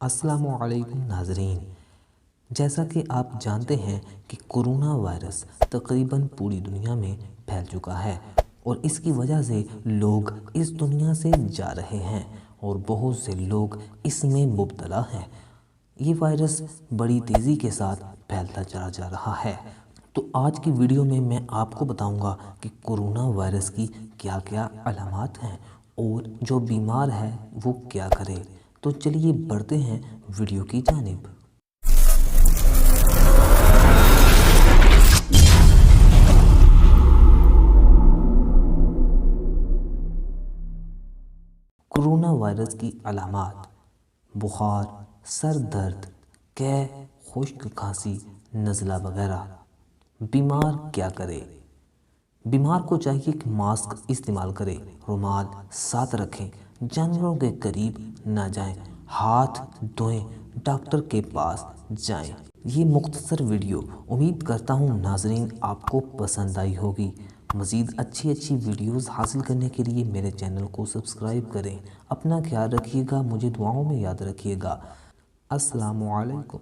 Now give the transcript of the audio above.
السلام علیکم ناظرین، جیسا کہ آپ جانتے ہیں کہ کورونا وائرس تقریباً پوری دنیا میں پھیل چکا ہے اور اس کی وجہ سے لوگ اس دنیا سے جا رہے ہیں اور بہت سے لوگ اس میں مبتلا ہیں۔ یہ وائرس بڑی تیزی کے ساتھ پھیلتا چلا جا رہا ہے۔ تو آج کی ویڈیو میں آپ کو بتاؤں گا کہ کورونا وائرس کی کیا کیا علامات ہیں اور جو بیمار ہے وہ کیا کرے۔ تو چلیے بڑھتے ہیں ویڈیو کی جانب۔ کورونا وائرس کی علامات: بخار، سر درد، قے، خشک کھانسی، نزلہ وغیرہ۔ بیمار کیا کرے؟ بیمار کو چاہیے کہ ماسک استعمال کرے، رومال ساتھ رکھیں، جانوروں کے قریب نہ جائیں، ہاتھ دھوئیں، ڈاکٹر کے پاس جائیں۔ یہ مختصر ویڈیو امید کرتا ہوں ناظرین آپ کو پسند آئی ہوگی۔ مزید اچھی ویڈیوز حاصل کرنے کے لیے میرے چینل کو سبسکرائب کریں۔ اپنا خیال رکھیے گا، مجھے دعاؤں میں یاد رکھیے گا۔ السلام علیکم۔